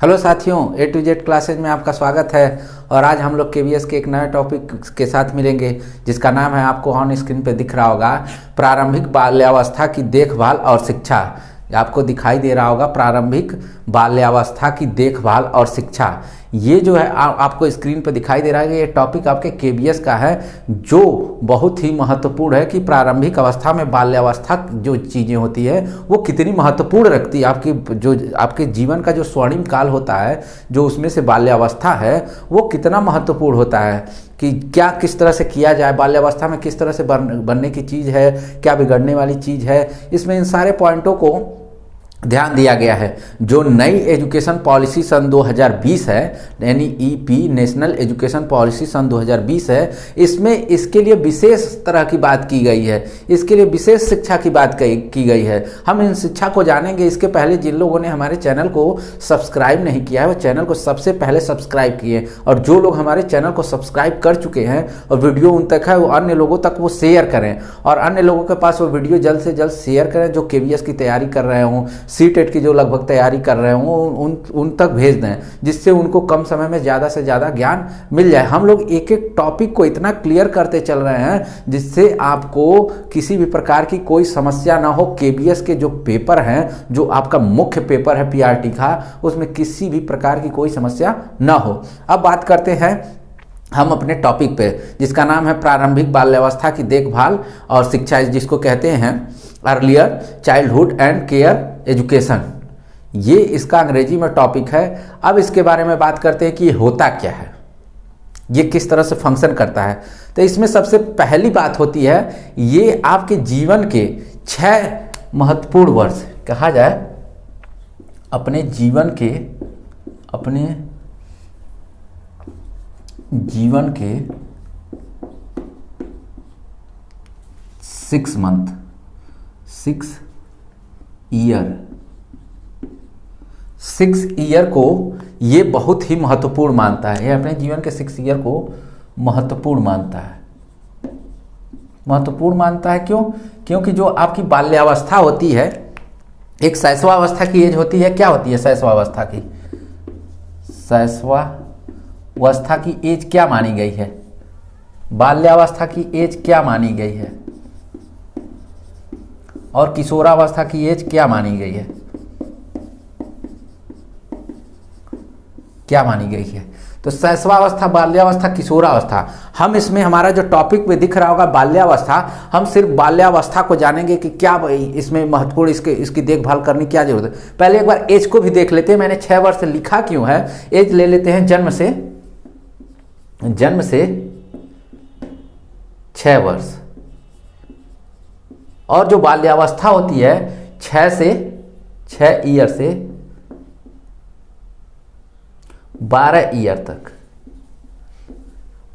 Hello साथियों, A to Z classes में आपका स्वागत है। और आज हम लोग KBS के एक नए टॉपिक के साथ मिलेंगे जिसका नाम है, आपको ऑन स्क्रीन पे दिख रहा होगा, प्रारंभिक बाल्यावस्था की देखभाल और शिक्षा। आपको दिखाई दे रहा होगा प्रारंभिक बाल्यावस्था की देखभाल और शिक्षा। ये जो है आपको स्क्रीन पर दिखाई दे रहा है, ये टॉपिक आपके KBS का है जो बहुत ही महत्वपूर्ण है कि प्रारंभिक अवस्था में बाल्यावस्था जो चीज़ें होती है वो कितनी महत्वपूर्ण रखती है। आपकी जो आपके जीवन का जो स्वर्णिम काल होता है, जो उसमें से बाल्यावस्था है, वो कितना महत्वपूर्ण होता है कि क्या किस तरह से किया जाए, बाल्यावस्था में किस तरह से बनने की चीज़ है, क्या बिगड़ने वाली चीज़ है। इसमें इन सारे पॉइंटों को ध्यान दिया गया है। जो नई एजुकेशन पॉलिसी सन 2020 है, NEP नेशनल एजुकेशन पॉलिसी सन 2020 है, इसमें इसके लिए विशेष तरह की बात की गई है, इसके लिए विशेष शिक्षा की बात की गई है। हम इन शिक्षा को जानेंगे। इसके पहले जिन लोगों ने हमारे चैनल को सब्सक्राइब नहीं किया है वो चैनल को सबसे पहले सब्सक्राइब किए, और जो लोग हमारे चैनल को सब्सक्राइब कर चुके हैं और वीडियो उन तक है वो अन्य लोगों तक वो शेयर करें, और अन्य लोगों के पास वो वीडियो जल्द से जल्द शेयर करें जो KBS की तैयारी कर रहे हों, CTET की जो लगभग तैयारी कर रहे हों, उन तक भेज दें, जिससे उनको कम समय में ज़्यादा से ज़्यादा ज्ञान मिल जाए। हम लोग एक एक टॉपिक को इतना क्लियर करते चल रहे हैं जिससे आपको किसी भी प्रकार की कोई समस्या ना हो। KBS के जो पेपर हैं, जो आपका मुख्य पेपर है PRT का, उसमें किसी भी प्रकार की कोई समस्या ना हो। अब बात करते हैं हम अपने टॉपिक पे, जिसका नाम है प्रारंभिक बाल्यावस्था की देखभाल और शिक्षा, जिसको कहते हैं earlier childhood and care education. ये इसका अंग्रेजी में टॉपिक है। अब इसके बारे में बात करते हैं कि ये होता क्या है, ये किस तरह से फंक्शन करता है। तो इसमें सबसे पहली बात होती है, ये आपके जीवन के 6 महत्वपूर्ण वर्ष, कहा जाए अपने जीवन के 6 मंथ 6 ईयर को ये बहुत ही महत्वपूर्ण मानता है। ये अपने जीवन के 6 ईयर को महत्वपूर्ण मानता है। महत्वपूर्ण मानता है क्यों? क्योंकि जो आपकी बाल्यावस्था होती है, एक शैशवावस्था की एज होती है। क्या होती है शैशवावस्था की? शैशवावस्था की एज क्या मानी गई है? बाल्यावस्था की एज क्या मानी गई है? और किशोरावस्था की एज क्या मानी गई है? क्या मानी गई है? तो शैशवावस्था, बाल्यावस्था, किशोरावस्था। हम इसमें हमारा जो टॉपिक में दिख रहा होगा बाल्यावस्था, हम सिर्फ बाल्यावस्था को जानेंगे कि क्या इसमें महत्वपूर्ण, इसकी देखभाल करनी क्या जरूरत है। पहले एक बार एज को भी देख लेते हैं। मैंने 6 वर्ष लिखा क्यों है? एज ले लेते हैं जन्म से 6 वर्ष, और जो बाल्यावस्था होती है 6 ईयर से 12 ईयर तक,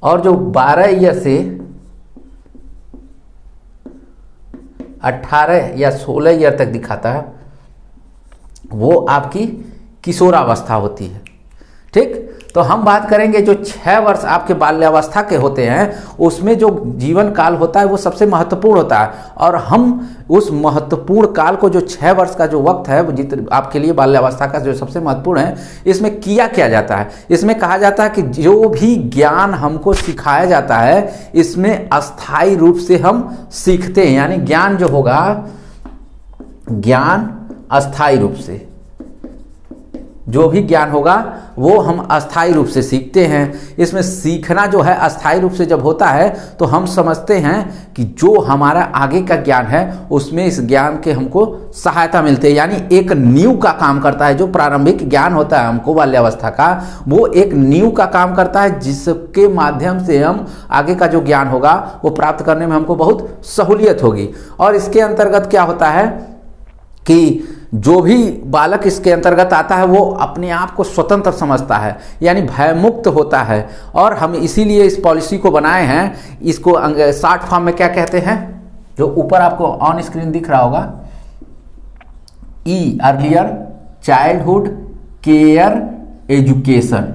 और जो 12 ईयर से 18 या 16 ईयर तक दिखाता है वो आपकी किशोरावस्था होती है। ठीक, तो हम बात करेंगे जो 6 वर्ष आपके बाल्यावस्था के होते हैं, उसमें जो जीवन काल होता है वो सबसे महत्वपूर्ण होता है। और हम उस महत्वपूर्ण काल को, जो 6 वर्ष का जो वक्त है, वो आपके लिए बाल्यावस्था का जो सबसे महत्वपूर्ण है, इसमें क्या जाता है? इसमें कहा जाता है कि जो भी ज्ञान हमको सिखाया जाता है, इसमें अस्थायी रूप से हम सीखते हैं। यानी ज्ञान जो होगा, ज्ञान अस्थायी रूप से, जो भी ज्ञान होगा वो हम अस्थायी रूप से सीखते हैं। इसमें सीखना जो है अस्थायी रूप से जब होता है तो हम समझते हैं कि जो हमारा आगे का ज्ञान है उसमें इस ज्ञान के हमको सहायता मिलती है। यानी एक नींव का काम करता है। जो प्रारंभिक ज्ञान होता है हमको बाल्यावस्था का, वो एक नींव का काम करता है, जिसके माध्यम से हम आगे का जो ज्ञान होगा वो प्राप्त करने में हमको बहुत सहूलियत होगी। और इसके अंतर्गत क्या होता है कि जो भी बालक इसके अंतर्गत आता है वो अपने आप को स्वतंत्र समझता है, यानी भयमुक्त होता है। और हम इसीलिए इस पॉलिसी को बनाए हैं। इसको शॉर्ट फॉर्म में क्या कहते हैं, जो ऊपर आपको ऑन स्क्रीन दिख रहा होगा, अर्लियर चाइल्डहुड केयर एजुकेशन।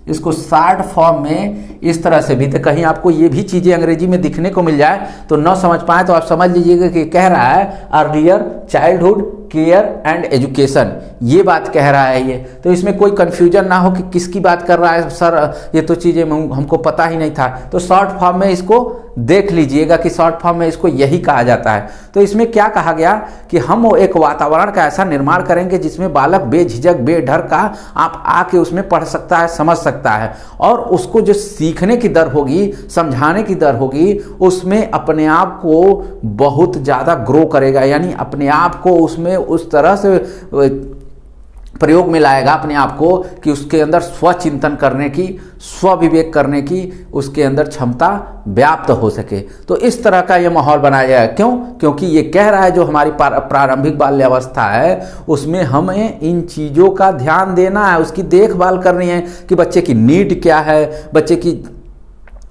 इसको शॉर्ट फॉर्म में इस तरह से भी, तो कहीं आपको ये भी चीज़ें अंग्रेजी में दिखने को मिल जाए तो न समझ पाए तो आप समझ लीजिएगा कि कह रहा है earlier childhood care and education, ये बात कह रहा है ये। तो इसमें कोई कन्फ्यूजन ना हो कि किसकी बात कर रहा है सर, ये तो चीज़ें हमको पता ही नहीं था। तो शॉर्ट फॉर्म में इसको देख लीजिएगा कि शॉर्ट फॉर्म में इसको यही कहा जाता है। तो इसमें क्या कहा गया कि हम एक वातावरण का ऐसा निर्माण करेंगे जिसमें बालक बेझिझक बेडर का आप आके उसमें पढ़ सकता है, समझ सकता है, और उसको जो सीखने की दर होगी, समझाने की दर होगी, उसमें अपने आप को बहुत ज़्यादा ग्रो करेगा, यानी अपने आप को उसमें उस तरह से प्रयोग में लाएगा अपने आप को कि उसके अंदर स्वचिंतन करने की, स्वविवेक करने की उसके अंदर क्षमता व्याप्त हो सके। तो इस तरह का ये माहौल बनाया जाए। क्यों? क्योंकि ये कह रहा है जो हमारी प्रारंभिक बाल्यावस्था है उसमें हमें इन चीज़ों का ध्यान देना है, उसकी देखभाल करनी है कि बच्चे की नीड क्या है, बच्चे की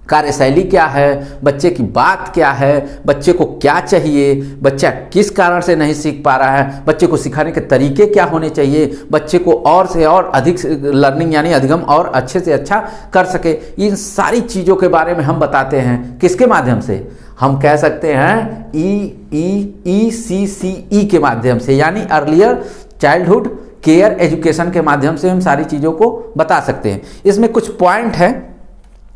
कार्यशैली क्या है, बच्चे की बात क्या है, बच्चे को क्या चाहिए, बच्चा किस कारण से नहीं सीख पा रहा है, बच्चे को सिखाने के तरीके क्या होने चाहिए, बच्चे को और से और अधिक लर्निंग यानी अधिगम और अच्छे से अच्छा कर सके। इन सारी चीज़ों के बारे में हम बताते हैं किसके माध्यम से? हम कह सकते हैं ECCE के माध्यम से, यानी अर्लियर चाइल्डहुड केयर एजुकेशन के माध्यम से हम सारी चीज़ों को बता सकते हैं। इसमें कुछ पॉइंट है,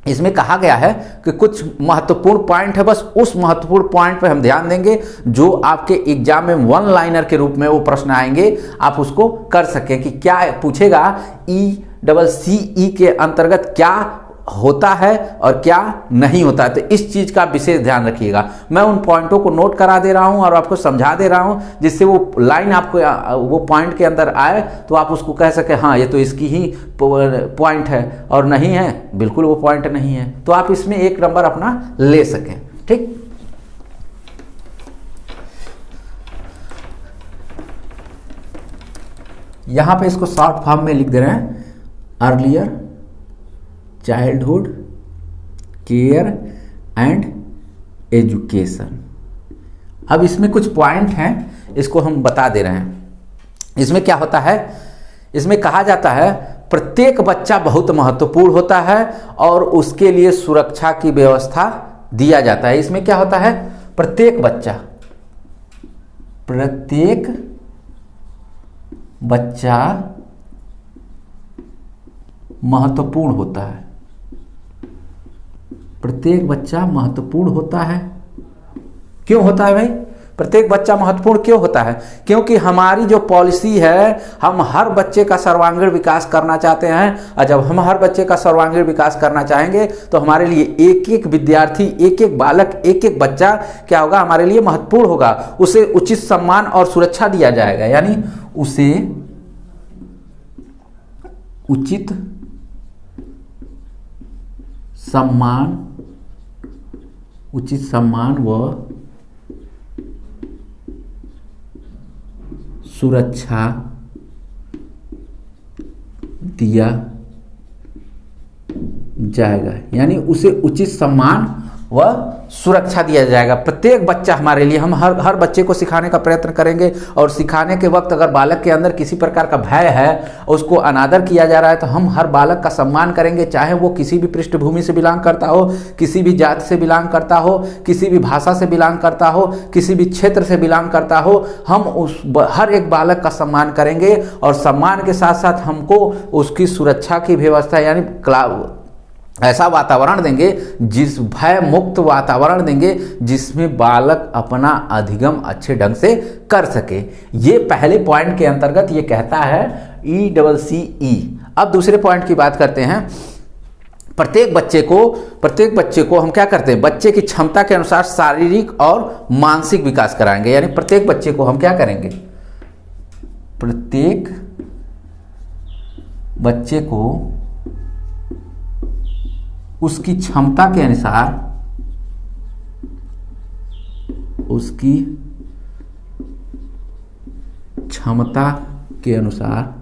इसमें कहा गया है कि कुछ महत्वपूर्ण पॉइंट है, बस उस महत्वपूर्ण पॉइंट पे हम ध्यान देंगे जो आपके एग्जाम में वन लाइनर के रूप में वो प्रश्न आएंगे, आप उसको कर सकें कि क्या पूछेगा ECCE के अंतर्गत क्या होता है और क्या नहीं होता है। तो इस चीज़ का विशेष ध्यान रखिएगा। मैं उन पॉइंटों को नोट करा दे रहा हूं और आपको समझा दे रहा हूं जिससे वो लाइन आपको वो पॉइंट के अंदर आए तो आप उसको कह सके हाँ ये तो इसकी ही पॉइंट है, और नहीं है बिल्कुल वो पॉइंट नहीं है, तो आप इसमें 1 नंबर अपना ले सकें। ठीक, यहां पे इसको शॉर्ट फॉर्म में लिख दे रहे हैं earlier childhood care and education. अब इसमें कुछ पॉइंट हैं, इसको हम बता दे रहे हैं। इसमें क्या होता है, इसमें कहा जाता है प्रत्येक बच्चा बहुत महत्वपूर्ण होता है और उसके लिए सुरक्षा की व्यवस्था दिया जाता है। इसमें क्या होता है, प्रत्येक बच्चा महत्वपूर्ण होता है, प्रत्येक बच्चा महत्वपूर्ण होता है। क्यों होता है भाई? प्रत्येक बच्चा महत्वपूर्ण क्यों होता है? क्योंकि हमारी जो पॉलिसी है, हम हर बच्चे का सर्वांगीण विकास करना चाहते हैं, और जब हम हर बच्चे का सर्वांगीण विकास करना चाहेंगे तो हमारे लिए एक एक विद्यार्थी, एक एक बालक, एक एक बच्चा क्या होगा, हमारे लिए महत्वपूर्ण होगा। उसे उचित सम्मान और सुरक्षा दिया जाएगा, यानी उसे उचित सम्मान व सुरक्षा दिया जाएगा, यानी उसे उचित सम्मान व सुरक्षा दिया जाएगा। प्रत्येक बच्चा हमारे लिए, हम हर बच्चे को सिखाने का प्रयत्न करेंगे, और सिखाने के वक्त अगर बालक के अंदर किसी प्रकार का भय है, उसको अनादर किया जा रहा है, तो हम हर बालक का सम्मान करेंगे, चाहे वो किसी भी पृष्ठभूमि से बिलोंग करता हो, किसी भी जाति से बिलोंग करता हो, किसी भी भाषा से बिलोंग करता हो, किसी भी क्षेत्र से बिलोंग करता हो। हम उस हर एक बालक का सम्मान करेंगे, और सम्मान के साथ साथ हमको उसकी सुरक्षा की व्यवस्था यानी ऐसा वातावरण देंगे, जिस भय मुक्त वातावरण देंगे जिसमें बालक अपना अधिगम अच्छे ढंग से कर सके। ये पहले पॉइंट के अंतर्गत ये कहता है ECCE। अब दूसरे पॉइंट की बात करते हैं। प्रत्येक बच्चे को हम क्या करते हैं, बच्चे की क्षमता के अनुसार शारीरिक और मानसिक विकास कराएंगे, यानी प्रत्येक बच्चे को हम क्या करेंगे, प्रत्येक बच्चे को उसकी क्षमता के अनुसार, उसकी क्षमता के अनुसार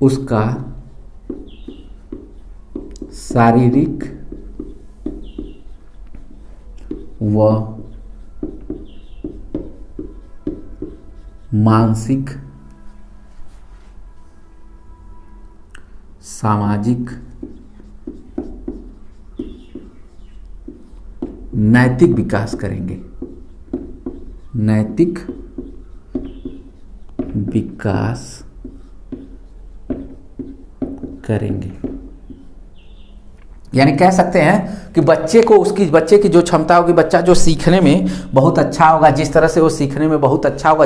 उसका शारीरिक व मानसिक, सामाजिक, नैतिक विकास करेंगे। नैतिक विकास करेंगे, यानी कह सकते हैं कि बच्चे की जो क्षमता होगी, बच्चा जो सीखने में बहुत अच्छा होगा, जिस तरह से वो सीखने में बहुत अच्छा होगा,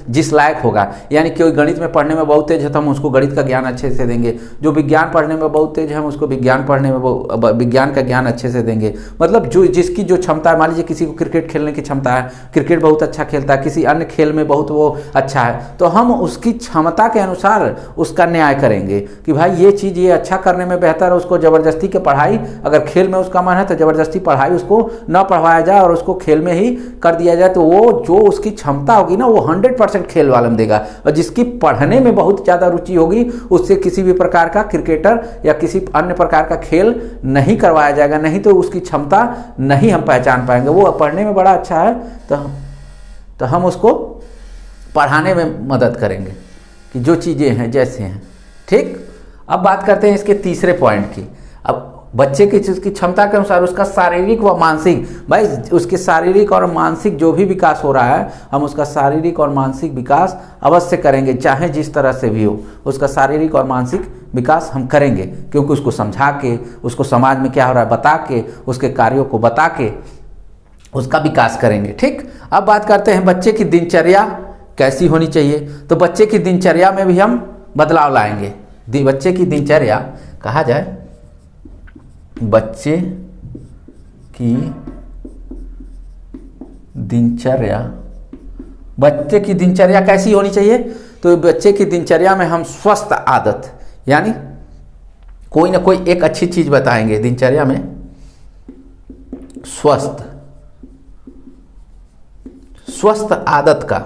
जिस लायक होगा। यानी कोई गणित में पढ़ने में बहुत तेज है तो हम उसको गणित का ज्ञान अच्छे से देंगे, जो विज्ञान पढ़ने में बहुत तेज है हम उसको विज्ञान का ज्ञान अच्छे से देंगे। मतलब जिसकी जो क्षमता है, मान लीजिए किसी को क्रिकेट खेलने की क्षमता है, क्रिकेट बहुत अच्छा खेलता है, किसी अन्य खेल में बहुत वो अच्छा है, तो हम उसकी क्षमता के अनुसार उसका न्याय करेंगे कि भाई ये चीज़ ये अच्छा करने में बेहतर है, उसको ज़बरदस्ती के पढ़ाई, अगर खेल में उसका मन है तो ज़बरदस्ती पढ़ाई उसको न पढ़वाया जाए और उसको खेल में ही कर दिया जाए, तो वो जो उसकी क्षमता होगी ना वो 100% खेल वाले में देगा। और जिसकी पढ़ने में बहुत ज़्यादा रुचि होगी उससे किसी भी प्रकार का क्रिकेटर या किसी अन्य प्रकार का खेल नहीं करवाया जाएगा, नहीं तो उसकी क्षमता नहीं हम पहचान पाएंगे। वो पढ़ने में बड़ा अच्छा है तो हम उसको पढ़ाने में मदद करेंगे कि जो चीज़ें हैं जैसे हैं। ठीक, अब बात करते हैं इसके तीसरे पॉइंट की। अब बच्चे की उसकी क्षमता के अनुसार उसका शारीरिक व मानसिक, भाई उसके शारीरिक और मानसिक जो भी विकास हो रहा है हम उसका शारीरिक और मानसिक विकास अवश्य करेंगे, चाहे जिस तरह से भी हो उसका शारीरिक और मानसिक विकास हम करेंगे, क्योंकि उसको समझा के, उसको समाज में क्या हो रहा है बता के, उसके कार्यों को बता के उसका विकास करेंगे। ठीक, अब बात करते हैं बच्चे की दिनचर्या कैसी होनी चाहिए। तो बच्चे की दिनचर्या में भी हम बदलाव लाएंगे। बच्चे की दिनचर्या कहा जाए, बच्चे की दिनचर्या कैसी होनी चाहिए। तो बच्चे की दिनचर्या में हम स्वस्थ आदत, यानी कोई ना कोई एक अच्छी चीज बताएंगे दिनचर्या में। स्वस्थ आदत का,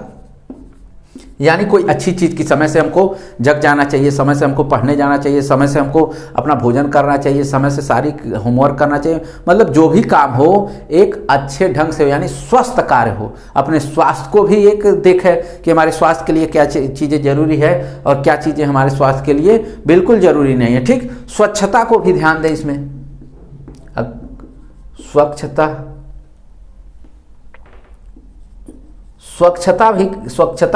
यानी कोई अच्छी चीज़ की, समय से हमको जग जाना चाहिए, समय से हमको पढ़ने जाना चाहिए, समय से हमको अपना भोजन करना चाहिए, समय से सारी होमवर्क करना चाहिए। मतलब जो भी काम हो एक अच्छे ढंग से, यानी स्वस्थ कार्य हो। अपने स्वास्थ्य को भी एक देखे कि हमारे स्वास्थ्य के लिए क्या चीज़ें जरूरी है और क्या चीज़ें हमारे स्वास्थ्य के लिए बिल्कुल जरूरी नहीं है। ठीक, स्वच्छता को भी ध्यान दें इसमें। अब स्वच्छता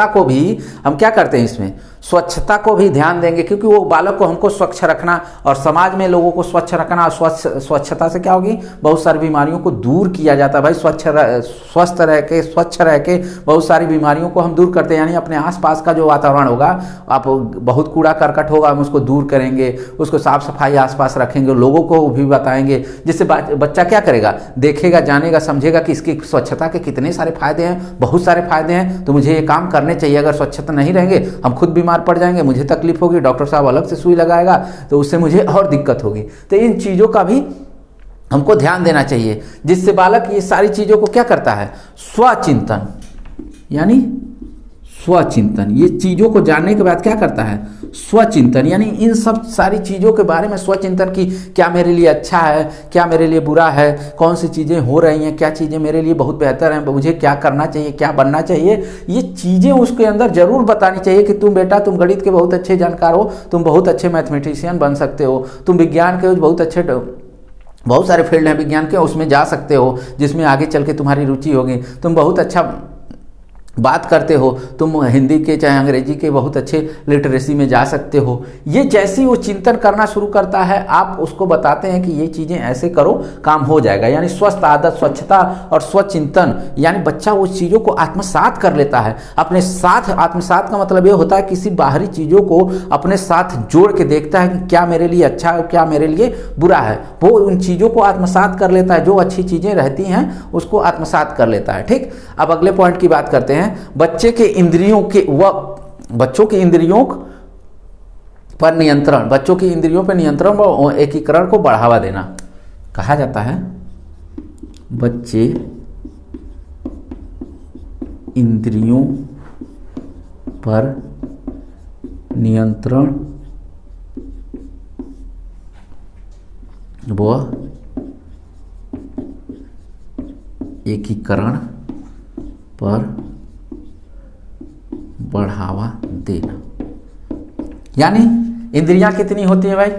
को भी हम क्या करते हैं इसमें, स्वच्छता को भी ध्यान देंगे, क्योंकि वो बालक को हमको स्वच्छ रखना और समाज में लोगों को स्वच्छ रखना। स्वच्छता से क्या होगी, बहुत सारी बीमारियों को दूर किया जाता है। भाई स्वच्छ रह के बहुत सारी बीमारियों को हम दूर करते हैं। यानी अपने आसपास का जो वातावरण होगा, आप बहुत कूड़ा करकट होगा हम उसको दूर करेंगे, उसको साफ सफाई आसपास रखेंगे, लोगों को भी बताएंगे, जिससे बच्चा क्या करेगा, देखेगा, जानेगा, समझेगा कि इसकी स्वच्छता के कितने सारे फायदे हैं, बहुत सारे फायदे हैं, तो मुझे ये काम करने चाहिए। अगर स्वच्छता नहीं रहेंगे हम खुद बीमार पड़ जाएंगे, मुझे तकलीफ होगी, डॉक्टर साहब अलग से सुई लगाएगा तो उससे मुझे और दिक्कत होगी। तो इन चीज़ों का भी हमको ध्यान देना चाहिए, जिससे बालक ये सारी चीज़ों को क्या करता है, स्वचिंतन, यानी स्वचिंतन, ये चीज़ों को जानने के बाद क्या करता है, स्वचिंतन, यानी इन सब सारी चीज़ों के बारे में स्वचिंतन की, क्या मेरे लिए अच्छा है, क्या मेरे लिए बुरा है, कौन सी चीज़ें हो रही हैं, क्या चीज़ें मेरे लिए बहुत बेहतर हैं, मुझे क्या करना चाहिए, क्या बनना चाहिए, ये चीज़ें उसके अंदर जरूर बतानी चाहिए कि तुम बेटा, तुम गणित के बहुत अच्छे जानकार हो, तुम बहुत अच्छे मैथमेटिशियन बन सकते हो, तुम विज्ञान के बहुत अच्छे, बहुत सारे फील्ड हैं विज्ञान के, उसमें जा सकते हो जिसमें आगे चल के तुम्हारी रुचि होगी, तुम बहुत अच्छा बात करते हो, तुम हिंदी के चाहे अंग्रेजी के बहुत अच्छे लिटरेसी में जा सकते हो। ये जैसी वो चिंतन करना शुरू करता है, आप उसको बताते हैं कि ये चीज़ें ऐसे करो, काम हो जाएगा। यानी स्वस्थ आदत, स्वच्छता और स्वचिंतन, यानी बच्चा वो चीज़ों को आत्मसात कर लेता है अपने साथ। आत्मसात का मतलब ये होता है किसी बाहरी चीज़ों को अपने साथ जोड़ के देखता है कि क्या मेरे लिए अच्छा है, क्या मेरे लिए बुरा है, वो उन चीज़ों को आत्मसात कर लेता है। जो अच्छी चीज़ें रहती हैं उसको आत्मसात कर लेता है। ठीक, अब अगले पॉइंट की बात करते हैं, बच्चे के इंद्रियों के बच्चों की इंद्रियों पर नियंत्रण, बच्चों की इंद्रियों पर नियंत्रण व एकीकरण को बढ़ावा देना। कहा जाता है बच्चे इंद्रियों पर नियंत्रण व एकीकरण पर बढ़ावा देना। यानी इंद्रियां कितनी होती हैं भाई?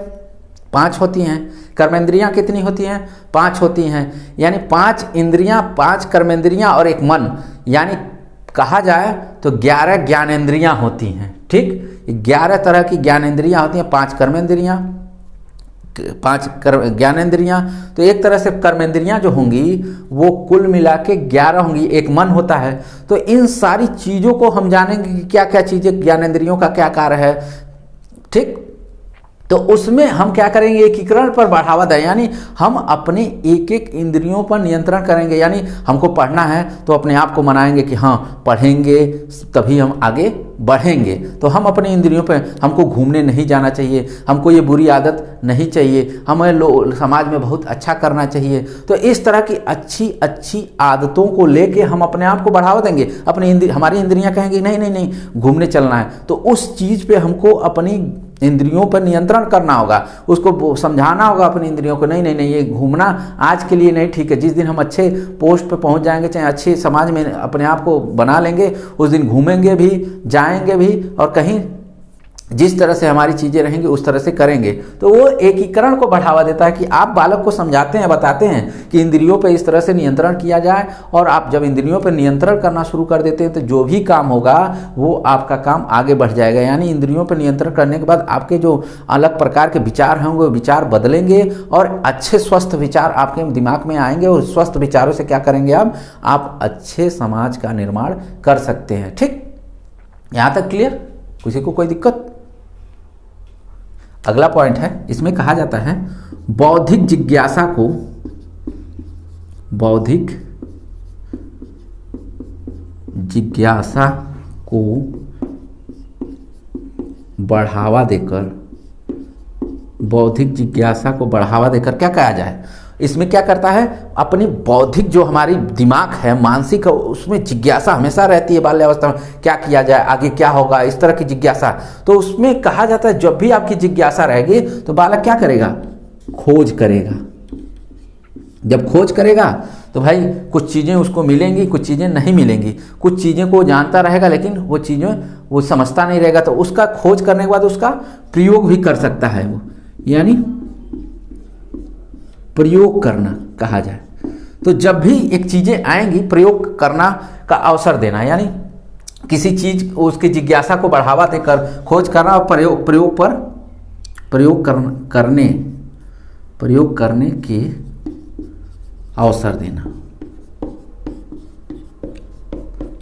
5 होती हैं। कर्मेंद्रियां कितनी होती हैं? 5 होती हैं। यानी 5 इंद्रियां, 5 कर्मेंद्रियां और एक मन, यानी कहा जाए तो 11 ज्ञानेंद्रियां होती हैं। ठीक, 11 तरह की ज्ञानेंद्रियां होती हैं। 5 कर्मेंद्रियां, 5 ज्ञानेंद्रियां, तो एक तरह से कर्मेंद्रियां जो होंगी वो कुल मिला के 11 होंगी। एक मन होता है। तो इन सारी चीज़ों को हम जानेंगे कि क्या क्या चीज़ें ज्ञानेंद्रियों का क्या कार्य है। ठीक, तो उसमें हम क्या करेंगे? एकीकरण पर बढ़ावा दें, यानी हम अपने एक एक इंद्रियों पर नियंत्रण करेंगे। यानी हमको पढ़ना है तो अपने आप को मनाएंगे कि हाँ पढ़ेंगे तभी हम आगे बढ़ेंगे। तो हम अपने इंद्रियों पर, हमको घूमने नहीं जाना चाहिए, हमको ये बुरी आदत नहीं चाहिए, हमें समाज में बहुत अच्छा करना चाहिए। तो इस तरह की अच्छी अच्छी आदतों को लेके हम अपने आप को बढ़ावा देंगे। अपनी हमारी इंद्रियां कहेंगी नहीं नहीं नहीं घूमने चलना है, तो उस चीज़ पे हमको अपनी इंद्रियों पर नियंत्रण करना होगा। उसको समझाना होगा अपनी इंद्रियों को, नहीं नहीं नहीं ये घूमना आज के लिए नहीं ठीक है। जिस दिन हम अच्छे पोस्ट पे पहुंच जाएंगे, चाहे अच्छे समाज में अपने आप को बना लेंगे, उस दिन घूमेंगे भी, जाएंगे भी, और कहीं जिस तरह से हमारी चीज़ें रहेंगी उस तरह से करेंगे। तो वो एकीकरण को बढ़ावा देता है कि आप बालक को समझाते हैं, बताते हैं कि इंद्रियों पर इस तरह से नियंत्रण किया जाए। और आप जब इंद्रियों पर नियंत्रण करना शुरू कर देते हैं तो जो भी काम होगा वो आपका काम आगे बढ़ जाएगा। यानी इंद्रियों पर नियंत्रण करने के बाद आपके जो अलग प्रकार के विचार होंगे वो विचार बदलेंगे और अच्छे स्वस्थ विचार आपके दिमाग में आएंगे। और स्वस्थ विचारों से क्या करेंगे आप अच्छे समाज का निर्माण कर सकते हैं। ठीक, यहाँ तक क्लियर? किसी को कोई दिक्कत? अगला पॉइंट है, इसमें कहा जाता है बौद्धिक जिज्ञासा को बढ़ावा देकर, बौद्धिक जिज्ञासा को बढ़ावा देकर क्या कहा जाए? इसमें क्या करता है, अपनी बौद्धिक जो हमारी दिमाग है, मानसिक है, उसमें जिज्ञासा हमेशा रहती है। बाल्यावस्था में क्या किया जाए, आगे क्या होगा, इस तरह की जिज्ञासा। तो उसमें कहा जाता है जब भी आपकी जिज्ञासा रहेगी तो बालक क्या करेगा? खोज करेगा। जब खोज करेगा तो भाई कुछ चीज़ें उसको मिलेंगी, कुछ चीज़ें नहीं मिलेंगी। कुछ चीज़ें को जानता रहेगा लेकिन वो चीज़ें वो समझता नहीं रहेगा। तो उसका खोज करने के बाद उसका प्रयोग भी कर सकता है वो, यानी प्रयोग करना कहा जाए। तो जब भी एक चीज़ें आएंगी प्रयोग करना का अवसर देना, यानी किसी चीज़ उसकी जिज्ञासा को बढ़ावा देकर खोज करना और प्रयोग करने के अवसर देना,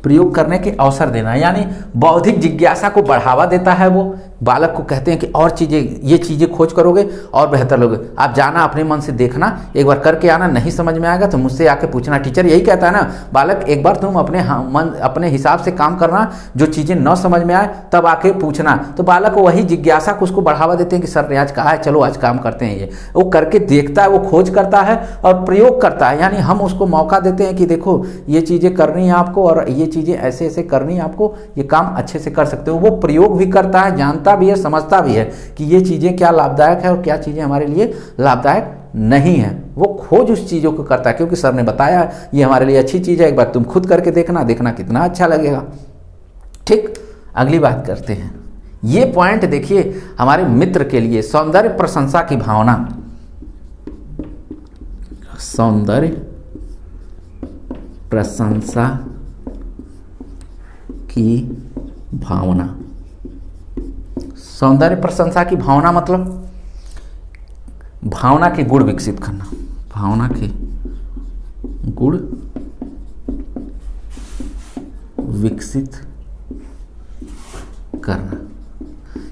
प्रयोग करने के अवसर देना। यानी बौद्धिक जिज्ञासा को बढ़ावा देता है वो। बालक को कहते हैं कि और चीज़ें, ये चीज़ें खोज करोगे और बेहतर लोगे। आप जाना, अपने मन से देखना, एक बार करके आना, नहीं समझ में आएगा तो मुझसे आके पूछना। टीचर यही कहता है ना, बालक एक बार तुम अपने हिसाब से काम करना, जो चीज़ें न समझ में आए तब आके पूछना। तो बालक वही जिज्ञासा को उसको बढ़ावा देते हैं कि सर ने आज कहा है, चलो आज काम करते हैं। ये वो करके देखता है, वो खोज करता है और प्रयोग करता है। यानी हम उसको मौका देते हैं कि देखो ये चीज़ें करनी है आपको और ये चीज़ें ऐसे ऐसे करनी है आपको, ये काम अच्छे से कर सकते हो। वो प्रयोग भी करता है, जानता भी है, समझता भी है कि ये चीज़ें क्या लाभदायक है और क्या चीज़ें हमारे लिए लाभदायक नहीं है। वो खोज उस चीज़ों को करता है क्योंकि सर ने बताया ये हमारे लिए अच्छी चीज़ है, एक बार तुम खुद करके देखना कितना अच्छा लगेगा। ठीक, अगली बात करते हैं। ये पॉइंट देखिए हमारे मित्र के लिए, सौंदर्य प्रशंसा की भावना। सौंदर्य प्रशंसा की भावना। सौंदर्य प्रशंसा की भावना मतलब भावना के गुण विकसित करना, भावना के गुण विकसित करना।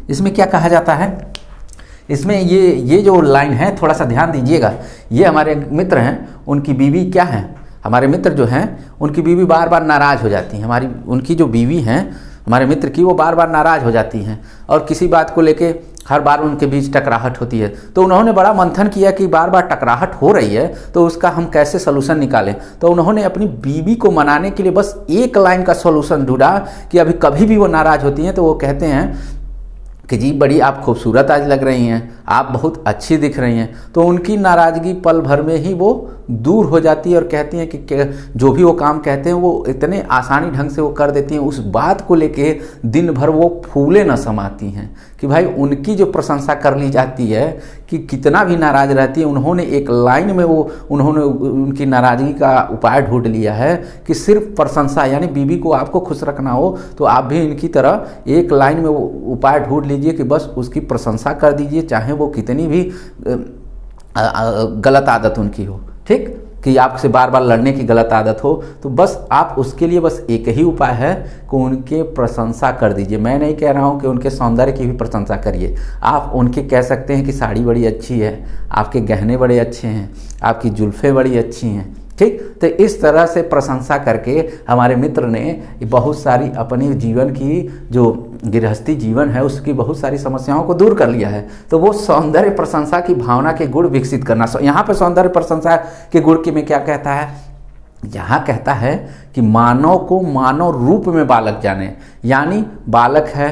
इसमें क्या कहा जाता है, इसमें ये जो लाइन है थोड़ा सा ध्यान दीजिएगा। ये हमारे मित्र हैं, उनकी बीवी क्या है, हमारे मित्र जो हैं उनकी बीवी बार बार नाराज़ हो जाती हैं। उनकी जो बीवी हैं हमारे मित्र की, वो बार बार नाराज़ हो जाती हैं और किसी बात को लेके हर बार उनके बीच टकराहट होती है। तो उन्होंने बड़ा मंथन किया कि बार बार टकराहट हो रही है तो उसका हम कैसे सलूशन निकालें। तो उन्होंने अपनी बीवी को मनाने के लिए बस एक लाइन का सलूशन ढूंढा कि अभी कभी भी वो नाराज़ होती हैं तो वो कहते हैं कि जी बड़ी आप खूबसूरत आज लग रही हैं, आप बहुत अच्छी दिख रही हैं, तो उनकी नाराज़गी पल भर में ही वो दूर हो जाती है और कहती हैं कि जो भी वो काम कहते हैं वो इतने आसानी ढंग से वो कर देती हैं। उस बात को लेके दिन भर वो फूले न समाती हैं कि भाई उनकी जो प्रशंसा कर ली जाती है कि कितना भी नाराज़ रहती है, उन्होंने एक लाइन में उन्होंने उनकी नाराज़गी का उपाय ढूंढ लिया है कि सिर्फ प्रशंसा, यानी बीवी को आपको खुश रखना हो तो आप भी इनकी तरह एक लाइन में वो उपाय ढूंढ लीजिए कि बस उसकी प्रशंसा कर दीजिए, चाहे वो कितनी भी गलत आदत उनकी हो। ठीक, कि आपसे बार बार लड़ने की गलत आदत हो, तो बस आप उसके लिए बस एक ही उपाय है कि उनके प्रशंसा कर दीजिए। मैं नहीं कह रहा हूँ कि उनके सौंदर्य की भी प्रशंसा करिए, आप उनके कह सकते हैं कि साड़ी बड़ी अच्छी है, आपके गहने बड़े अच्छे हैं, आपकी जुल्फ़ें बड़ी अच्छी हैं। ठीक, तो इस तरह से प्रशंसा करके हमारे मित्र ने बहुत सारी अपने जीवन की जो गृहस्थी जीवन है उसकी बहुत सारी समस्याओं को दूर कर लिया है। तो वो सौंदर्य प्रशंसा की भावना के गुण विकसित करना, यहाँ पे सौंदर्य प्रशंसा के गुण की में क्या कहता है, यहाँ कहता है कि मानव को मानव रूप में बालक जाने, यानी बालक है,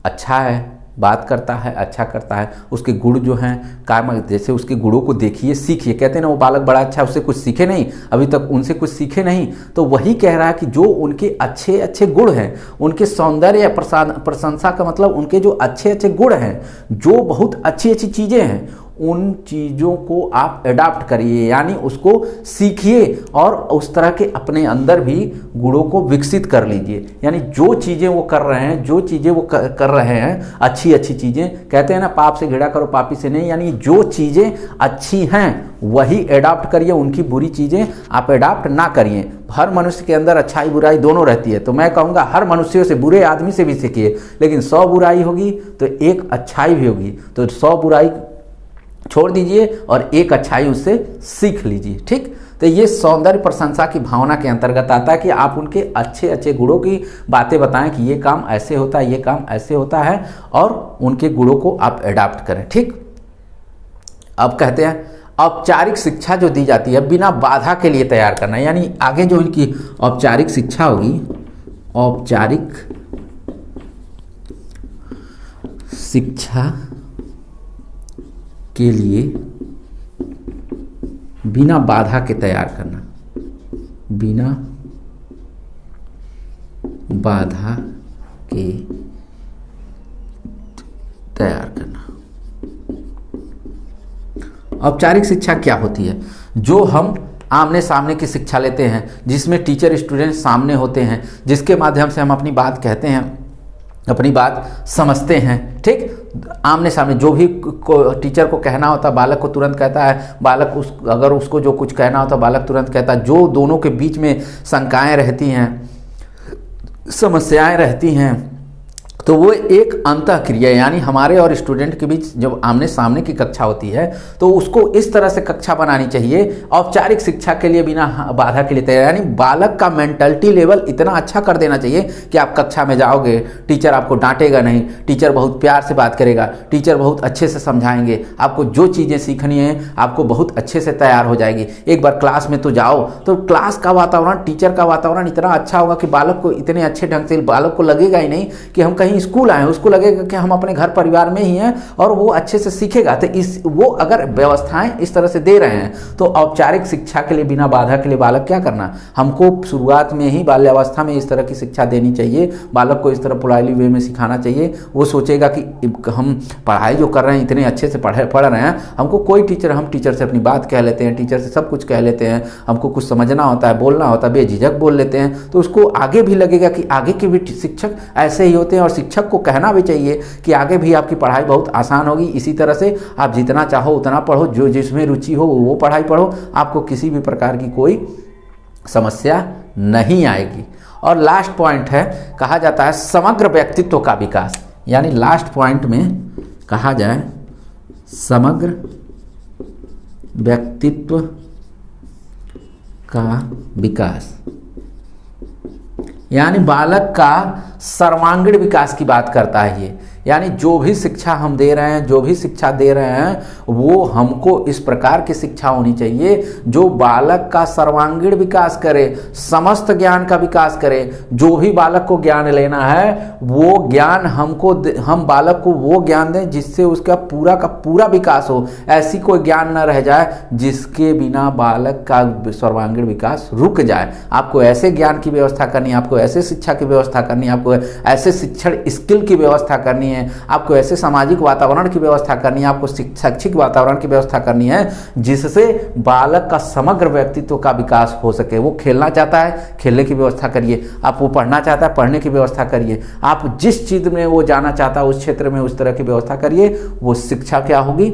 अच्छा है, बात करता है, अच्छा करता है, उसके गुण जो हैं काम, जैसे उसके गुणों को देखिए, सीखिए। कहते हैं ना वो बालक बड़ा अच्छा है, उससे कुछ सीखे नहीं, अभी तक उनसे कुछ सीखे नहीं, तो वही कह रहा है कि जो उनके अच्छे अच्छे गुण हैं, उनके सौंदर्य या प्रशंसा का मतलब उनके जो अच्छे अच्छे गुण हैं, जो बहुत अच्छी अच्छी चीज़ें हैं, उन चीज़ों को आप अडॉप्ट करिए, यानी उसको सीखिए और उस तरह के अपने अंदर भी गुणों को विकसित कर लीजिए। यानी जो चीज़ें वो कर रहे हैं, जो चीज़ें वो कर रहे हैं अच्छी अच्छी चीज़ें, कहते हैं ना पाप से घृणा करो पापी से नहीं, यानी जो चीज़ें अच्छी हैं वही अडॉप्ट करिए, उनकी बुरी चीज़ें आप अडॉप्ट ना करिए। हर मनुष्य के अंदर अच्छाई बुराई दोनों रहती है, तो मैं कहूँगा हर मनुष्यों से, बुरे आदमी से भी सीखिए, लेकिन 100 बुराई होगी तो एक अच्छाई भी होगी, तो 100 बुराई छोड़ दीजिए और एक अच्छाई उससे सीख लीजिए। ठीक, तो ये सौंदर्य प्रशंसा की भावना के अंतर्गत आता है कि आप उनके अच्छे अच्छे गुणों की बातें बताएं कि ये काम ऐसे होता है, ये काम ऐसे होता है, और उनके गुणों को आप अडॉप्ट करें। ठीक, अब कहते हैं औपचारिक शिक्षा जो दी जाती है बिना बाधा के लिए तैयार करना, यानी आगे जो इनकी औपचारिक शिक्षा होगी, औपचारिक शिक्षा के लिए बिना बाधा के तैयार करना, बिना बाधा के तैयार करना। औपचारिक शिक्षा क्या होती है? जो हम आमने सामने की शिक्षा लेते हैं, जिसमें टीचर स्टूडेंट सामने होते हैं, जिसके माध्यम से हम अपनी बात कहते हैं, अपनी बात समझते हैं। ठीक, आमने सामने जो भी टीचर को कहना होता है बालक को तुरंत कहता है, बालक अगर उसको जो कुछ कहना होता है बालक तुरंत कहता है। जो दोनों के बीच में शंकाएं रहती हैं, समस्याएं रहती हैं, तो वो एक अंतःक्रिया, यानी हमारे और स्टूडेंट के बीच जब आमने सामने की कक्षा होती है तो उसको इस तरह से कक्षा बनानी चाहिए औपचारिक शिक्षा के लिए बिना बाधा के लिए तैयार, यानी बालक का मेंटलिटी लेवल इतना अच्छा कर देना चाहिए कि आप कक्षा में जाओगे, टीचर आपको डांटेगा नहीं, टीचर बहुत प्यार से बात करेगा, टीचर बहुत अच्छे से समझाएंगे, आपको जो चीज़ें सीखनी है आपको बहुत अच्छे से तैयार हो जाएगी। एक बार क्लास में तो जाओ, तो क्लास का वातावरण, टीचर का वातावरण इतना अच्छा होगा कि बालक को इतने अच्छे ढंग से, बालक को लगेगा ही नहीं कि हम कहीं स्कूल आए, उसको लगेगा कि हम अपने घर परिवार में ही हैं और वो अच्छे से सीखेगा। तो वो अगर व्यवस्थाएं इस तरह से दे रहे हैं तो औपचारिक शिक्षा के लिए बिना बाधा के लिए बालक क्या करना, हमको शुरुआत में ही बाल्यावस्था में इस तरह की शिक्षा देनी चाहिए, बालक को इस तरह पोलाइटली वे में सिखाना चाहिए। वो सोचेगा कि हम पढ़ाई जो कर रहे हैं इतने अच्छे से पढ़ रहे हैं, हमको कोई टीचर, हम टीचर से अपनी बात कह लेते हैं, टीचर से सब कुछ कह लेते हैं, हमको कुछ समझना होता है, बोलना होता है, बेझिझक बोल लेते हैं, तो उसको आगे भी लगेगा कि आगे के भी शिक्षक ऐसे ही होते हैं। और शिक्षक को कहना भी चाहिए कि आगे भी आपकी पढ़ाई बहुत आसान होगी, इसी तरह से आप जितना चाहो उतना पढ़ो, जो जिसमें रुचि हो वो पढ़ाई पढ़ो, आपको किसी भी प्रकार की कोई समस्या नहीं आएगी। और लास्ट पॉइंट है, कहा जाता है समग्र व्यक्तित्व का विकास, यानी लास्ट पॉइंट में कहा जाए समग्र व्यक्तित्व का विकास, यानी बालक का सर्वांगीण विकास की बात करता है ये, यानी जो भी शिक्षा हम दे रहे हैं, जो भी शिक्षा दे रहे हैं, वो हमको इस प्रकार की शिक्षा होनी चाहिए जो बालक का सर्वांगीण विकास करे, समस्त ज्ञान का विकास करे। जो भी बालक को ज्ञान लेना है वो ज्ञान हम बालक को वो ज्ञान दें जिससे उसका पूरा का पूरा विकास हो। ऐसी कोई ज्ञान न रह जाए जिसके बिना बालक का सर्वांगीण विकास रुक जाए। आपको ऐसे ज्ञान की व्यवस्था करनी है, आपको ऐसे शिक्षा की व्यवस्था करनी है, आपको ऐसे शिक्षण स्किल की व्यवस्था करनी है, आपको ऐसे सामाजिक वातावरण की व्यवस्था करनी है, आपको शैक्षिक वातावरण की व्यवस्था करनी है जिससे बालक का समग्र व्यक्तित्व का विकास हो सके। वो खेलना चाहता है, खेलने की व्यवस्था करिए। आप वो पढ़ना चाहता है, पढ़ने की व्यवस्था करिए। आप जिस चीज में वो जाना चाहता है उस क्षेत्र में उस तरह की व्यवस्था करिए। वो शिक्षा क्या होगी,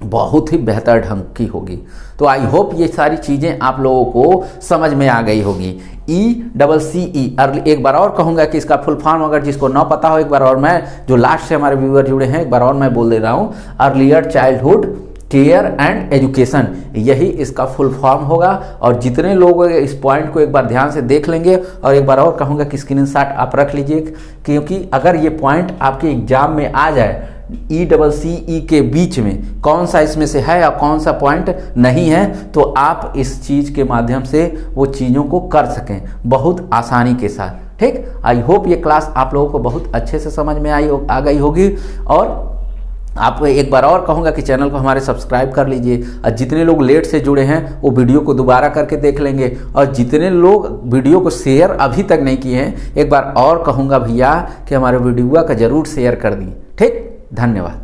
बहुत ही बेहतर ढंग की होगी। तो आई होप ये सारी चीज़ें आप लोगों को समझ में आ गई होगी। ECCE एक बार और कहूँगा कि इसका फुल फॉर्म अगर जिसको ना पता हो, एक बार और मैं जो लास्ट से हमारे व्यूअर जुड़े हैं एक बार और मैं बोल दे रहा हूँ, earlier childhood care and education, यही इसका फुल फॉर्म होगा। और जितने लोग इस पॉइंट को एक बार ध्यान से देख लेंगे, और एक बार और कहूँगा कि स्क्रीनशॉट आप रख लीजिए, क्योंकि अगर ये पॉइंट आपके एग्जाम में आ जाए ECCE के बीच में कौन सा इसमें से है या कौन सा पॉइंट नहीं है, तो आप इस चीज़ के माध्यम से वो चीज़ों को कर सकें बहुत आसानी के साथ। ठीक, आई होप ये क्लास आप लोगों को बहुत अच्छे से समझ में आ गई होगी। और आप एक बार और कहूँगा कि चैनल को हमारे सब्सक्राइब कर लीजिए। और जितने लोग लेट से जुड़े हैं वो वीडियो को दोबारा करके देख लेंगे, और जितने लोग वीडियो को शेयर अभी तक नहीं किए हैं एक बार और कहूँगा भैया कि हमारे वीडियो का ज़रूर शेयर कर दें। ठीक, धन्यवाद।